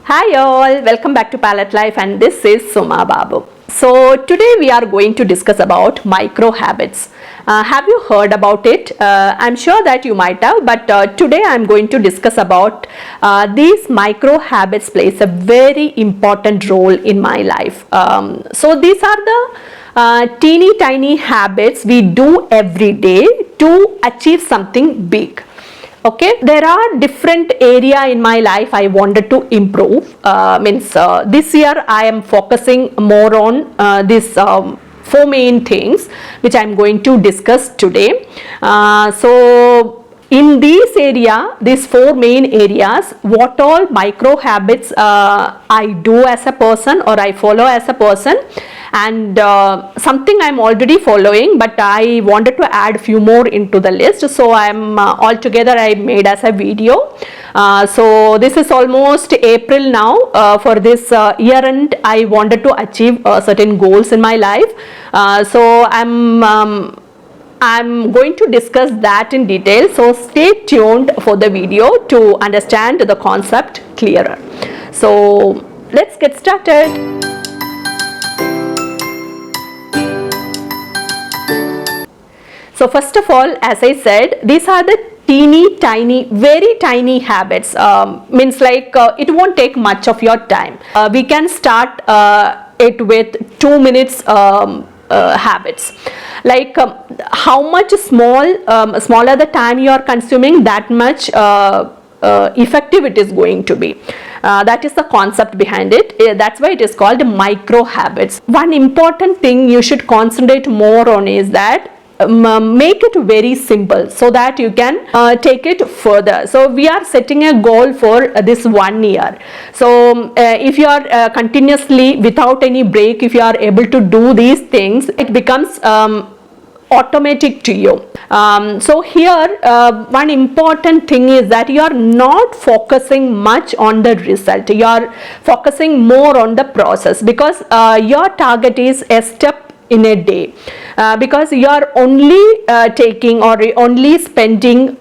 Hi all, welcome back to Palette Life, and this is Suma Babu. So today we are going to discuss about micro habits. Have you heard about it? I'm sure that you might have, but today I'm going to discuss about these micro habits plays a very important role in my life. So these are the teeny tiny habits we do every day to achieve something big. Okay, there are different area in my life I wanted to improve. This year I am focusing more on this four main things which I am going to discuss today. So in this area, these four main areas, what all micro habits I do as a person or I follow as a person, and something I'm already following, but I wanted to add few more into the list. So I'm altogether I made as a video. So this is almost April now. For this year end, I wanted to achieve certain goals in my life. So I'm going to discuss that in detail, so stay tuned for the video to understand the concept clearer. So let's get started. So first of all, as I said, these are the teeny tiny, very tiny habits. It won't take much of your time. We can start it with 2 minutes habits. How much smaller the time you are consuming, that much effective it is going to be. That is the concept behind it. That's why it is called micro habits. One important thing you should concentrate more on is that make it very simple so that you can take it further. So we are setting a goal for this 1 year. So if you are continuously without any break, if you are able to do these things, it becomes automatic to you. So here one important thing is that you are not focusing much on the result. You are focusing more on the process, because your target is a step in a day, because you are only taking or only spending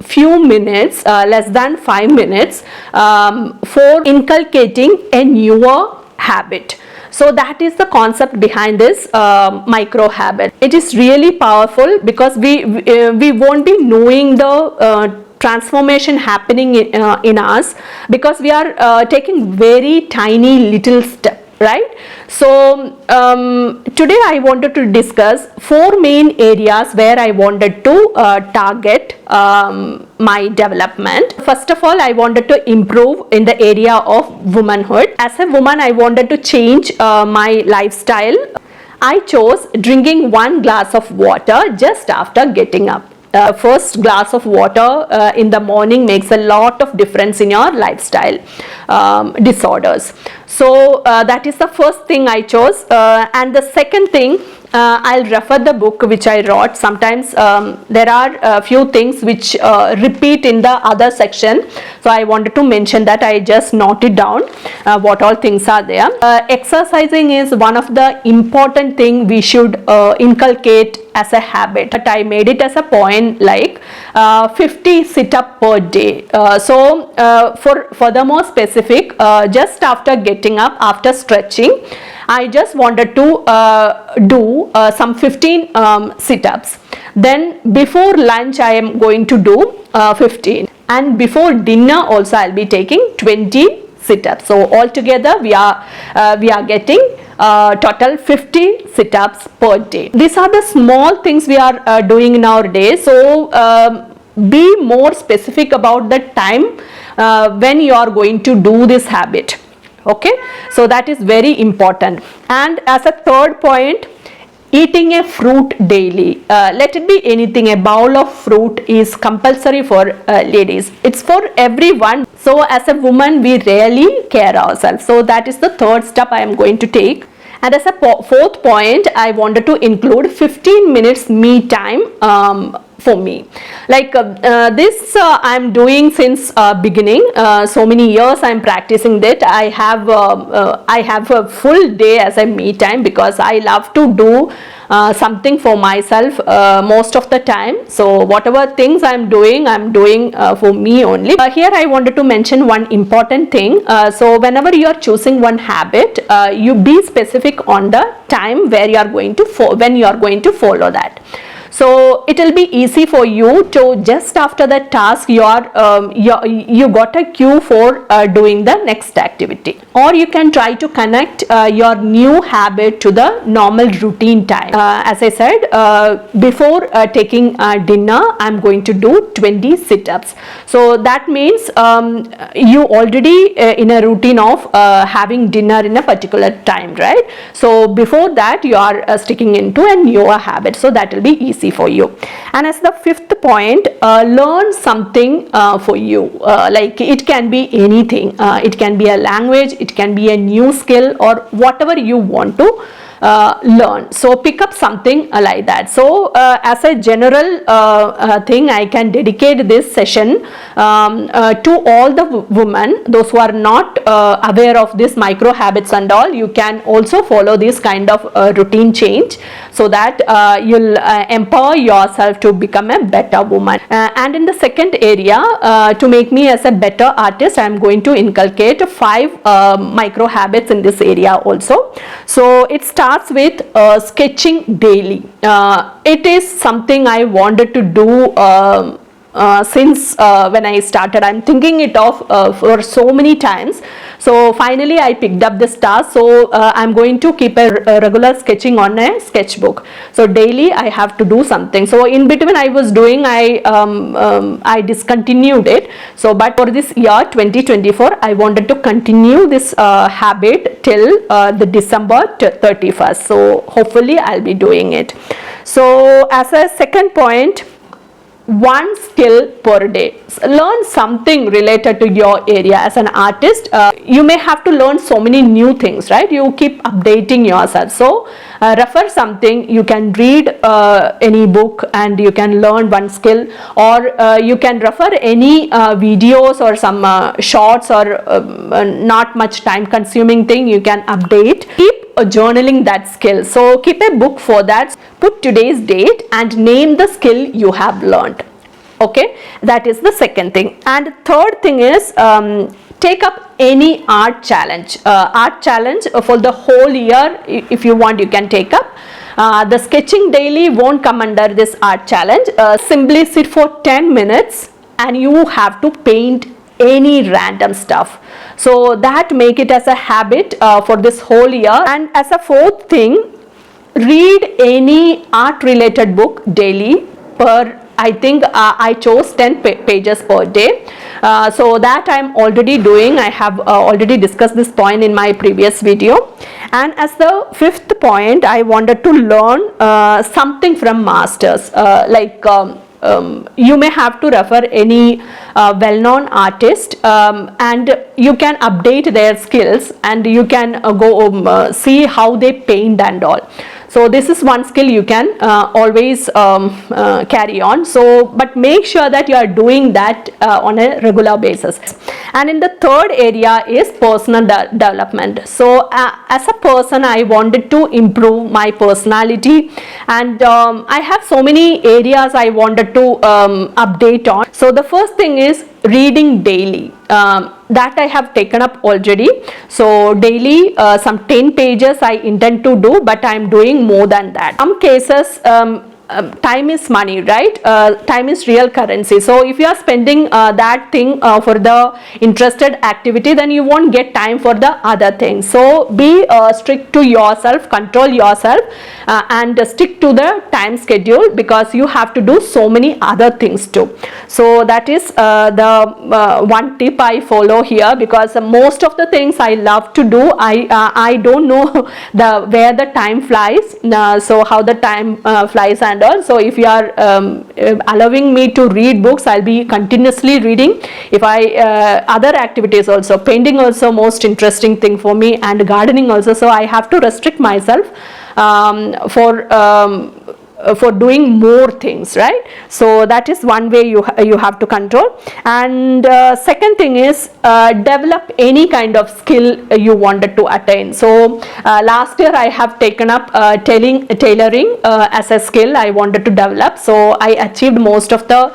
few minutes, less than 5 minutes for inculcating a newer habit. So that is the concept behind this micro habit. It is really powerful because we won't be knowing the transformation happening in us, because we are taking very tiny little steps, right? So today I wanted to discuss 4 main areas where I wanted to target my development. First of all, I wanted to improve in the area of womanhood. As a woman, I wanted to change my lifestyle. I chose drinking 1 glass of water just after getting up. First glass of water in the morning makes a lot of difference in your lifestyle disorders. So that is the first thing I chose, and the second thing, I'll refer the book which I wrote. Sometimes there are a few things which repeat in the other section, so I wanted to mention that. I just noted down what all things are there. Exercising is one of the important thing we should inculcate as a habit, but I made it as a point, like 50 sit-up per day. So for the more specific, just after getting up, after stretching, I just wanted to do some 15 sit-ups. Then before lunch I am going to do 15, and before dinner also I'll be taking 20 sit-ups. So altogether we are getting total 50 sit-ups per day. These are the small things we are doing in our day. So be more specific about the time when you are going to do this habit. Okay, so that is very important. And as a third point, eating a fruit daily. Let it be anything. A bowl of fruit is compulsory for ladies. It's for everyone. So as a woman, we rarely care ourselves. So that is the third step I am going to take. And as a fourth point, I wanted to include 15 minutes me time for me. Like this I'm doing since beginning. So many years I'm practicing that. I have a full day as a me time, because I love to do something for myself most of the time. So whatever things I'm doing for me only. Here I wanted to mention one important thing. So whenever you are choosing one habit, you be specific on the time where you are going to when you are going to follow that. So it will be easy for you to, just after the task, you got a cue for doing the next activity. Or you can try to connect your new habit to the normal routine time. As I said, before taking dinner, I'm going to do 20 sit-ups. So that means you already in a routine of having dinner in a particular time, right? So before that, you are sticking into a newer habit. So that will be easy for you. And as the fifth point, learn something for you. Like it can be anything. It can be a language, it can be a new skill, or whatever you want to learn. So pick up something like that. So as a general thing, I can dedicate this session to all the women, those who are not aware of this micro habits and all. You can also follow this kind of routine change, so that you'll empower yourself to become a better woman. And in the second area, to make me as a better artist, I am going to inculcate 5 micro habits in this area also. So it starts with sketching daily. It is something I wanted to do since when I started. I'm thinking it of for so many times. So finally I picked up this task. So I'm going to keep a regular sketching on a sketchbook. So daily I have to do something. So in between I was doing, I discontinued it. So but for this year 2024, I wanted to continue this habit till the December 31st. So hopefully I'll be doing it. So as a second point, one skill per day. Learn something related to your area. As an artist, you may have to learn so many new things, right? You keep updating yourself. So refer something. You can read any book and you can learn one skill, or you can refer any videos or some shorts, or not much time consuming thing you can update. Keep journaling that skill. So keep a book for that. Put today's date and name the skill you have learned. Okay, that is the second thing. And third thing is, take up any art challenge. Art challenge for the whole year, if you want, you can take up. The sketching daily won't come under this art challenge. Simply sit for 10 minutes and you have to paint any random stuff. So that make it as a habit for this whole year. And as a fourth thing, read any art related book daily. I think I chose 10 pages per day. So that I'm already doing. I have already discussed this point in my previous video. And as the fifth point, I wanted to learn something from masters. You may have to refer any well-known artist, and you can update their skills, and you can go see how they paint and all. So this is one skill you can always carry on. So but make sure that you are doing that on a regular basis. And in the third area is personal development. So as a person, I wanted to improve my personality, and I have so many areas I wanted to update on. So the first thing is reading daily. That I have taken up already. So daily some 10 pages I intend to do, but I am doing more than that. Some cases time is money, right? Time is real currency. So if you are spending that thing for the interested activity, then you won't get time for the other things. So be strict to yourself, control yourself, and stick to the time schedule, because you have to do so many other things too. So that is the one tip I follow here, because most of the things I love to do, I don't know where the time flies. So how the time flies and all. So if you are allowing me to read books, I'll be continuously reading. If other activities also, painting also most interesting thing for me, and gardening also. So I have to restrict myself for for doing more things, right? So that is one way you have to control. And second thing is develop any kind of skill you wanted to attain. So last year I have taken up tailoring as a skill I wanted to develop, so I achieved most of the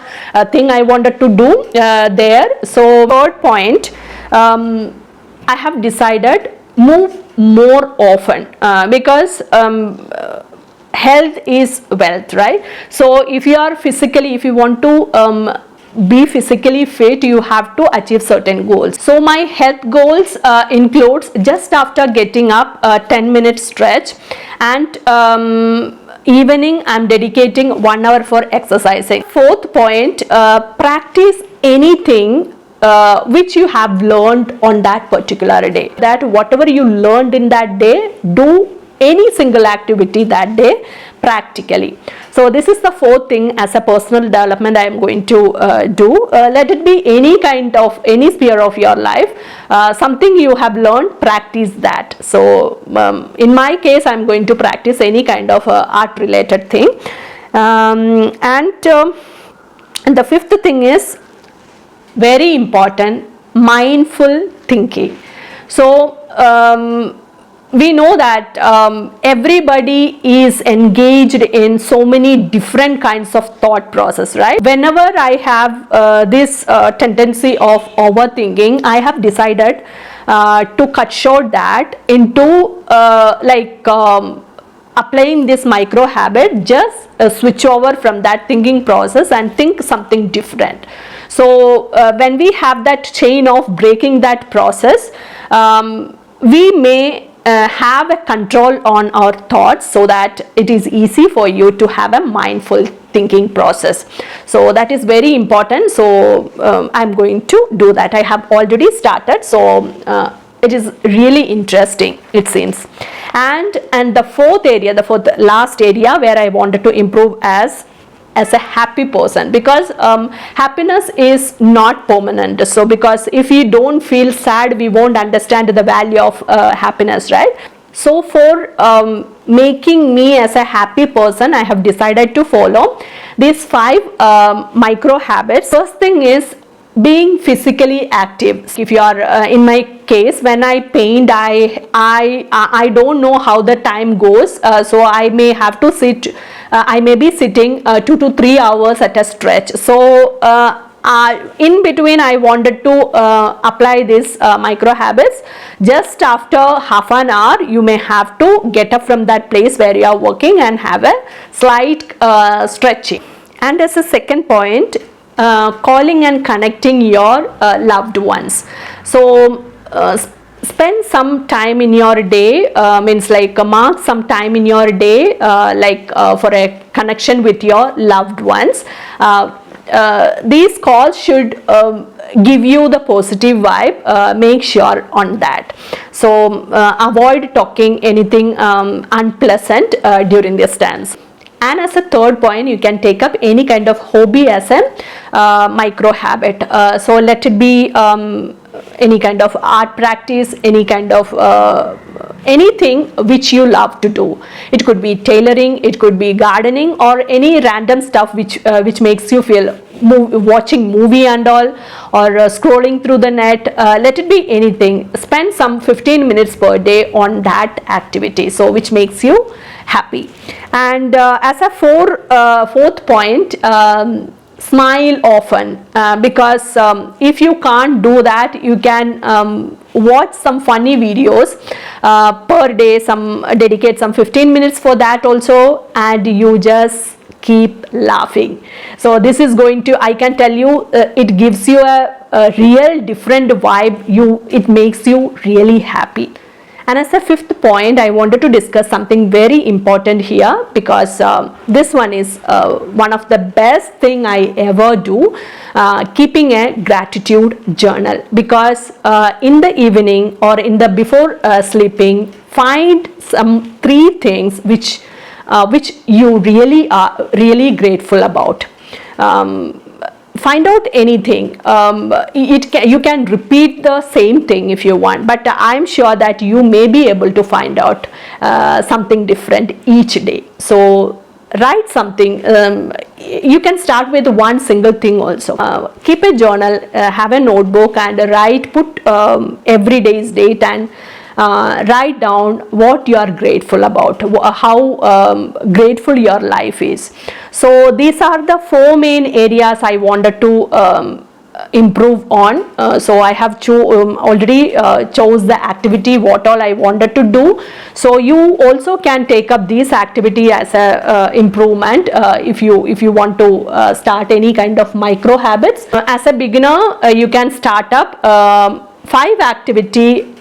thing I wanted to do there. So third point, I have decided move more often because health is wealth, right? So if you want to be physically fit, you have to achieve certain goals. So my health goals includes just after getting up 10-minute stretch, and evening I'm dedicating 1 hour for exercising. Fourth point, practice anything which you have learned on that particular day. That whatever you learned in that day, do any single activity that day practically. So this is the fourth thing as a personal development I am going to do. Let it be any sphere of your life, something you have learned, practice that. So in my case, I am going to practice any kind of art related thing. And the fifth thing is very important, mindful thinking. So we know that everybody is engaged in so many different kinds of thought process, right? Whenever I have this tendency of overthinking, I have decided to cut short that into applying this micro habit, just switch over from that thinking process and think something different. So when we have that chain of breaking that process, we may have a control on our thoughts, so that it is easy for you to have a mindful thinking process. So that is very important. So I'm going to do that. I have already started, so it is really interesting, it seems. And the fourth last area where I wanted to improve as a happy person, because happiness is not permanent. So because if we don't feel sad, we won't understand the value of happiness, right? So for making me as a happy person, I have decided to follow these 5 micro habits. First thing is being physically active. If you are in my case, when I paint, I don't know how the time goes, so I may have to sit, I may be sitting 2 to 3 hours at a stretch. So in between I wanted to apply this micro habits. Just after half an hour, you may have to get up from that place where you are working and have a slight stretching. And as a second point, calling and connecting your loved ones. So spend some time in your day, means like mark some time in your day for a connection with your loved ones. These calls should give you the positive vibe. Make sure on that. So avoid talking anything unpleasant during this dance. And as a third point, you can take up any kind of hobby as a micro habit. So let it be any kind of art practice, any kind of anything which you love to do. It could be tailoring, it could be gardening, or any random stuff which makes you feel watching movie and all, or scrolling through the net. Let it be anything. Spend some 15 minutes per day on that activity, so which makes you happy. And as a fourth point, smile often, because if you can't do that, you can watch some funny videos per day, dedicate some 15 minutes for that also, and you just keep laughing. So this is going to, I can tell you, it gives you a real different vibe. It makes you really happy. And as a fifth point, I wanted to discuss something very important here, because this one is one of the best thing I ever do, keeping a gratitude journal. Because in the evening or before sleeping, find some 3 things which you really are really grateful about. Find out anything. You can repeat the same thing if you want, but I'm sure that you may be able to find out something different each day. So write something. You can start with one single thing also. Keep a journal, have a notebook, and put every day's date, and write down what you are grateful about, how grateful your life is. So these are the 4 main areas I wanted to improve on. So I have already chose the activity what all I wanted to do. So you also can take up this activity as a improvement if you want to start any kind of micro habits. As a beginner, you can start up 5 activity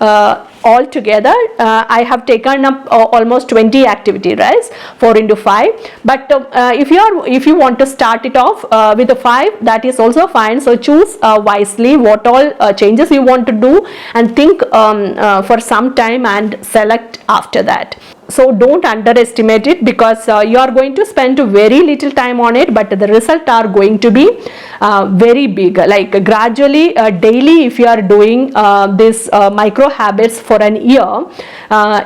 altogether. I have taken up almost 20 activity, right? 4 into 5. But if you want to start it off with a 5, that is also fine. So choose wisely what all changes you want to do, and think for some time and select after that. So don't underestimate it, because you are going to spend very little time on it, but the results are going to be very big. Like gradually, daily, if you are doing this micro habits for an year,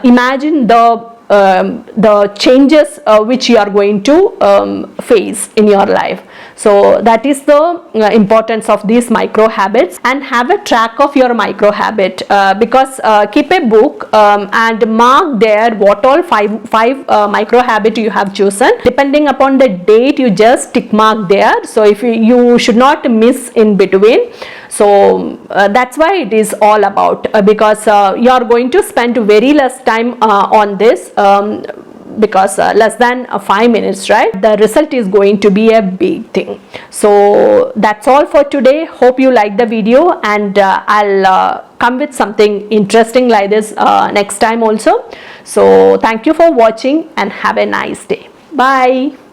imagine the changes which you are going to face in your life. So that is the importance of these micro habits. And have a track of your micro habit, because keep a book and mark there what all five micro habit you have chosen. Depending upon the date, you just tick mark there. So if you should not miss in between. So that's why it is all about, because you are going to spend very less time on this, because less than 5 minutes, right? The result is going to be a big thing. So that's all for today. Hope you like the video, and I'll come with something interesting like this next time also. So thank you for watching, and have a nice day. Bye.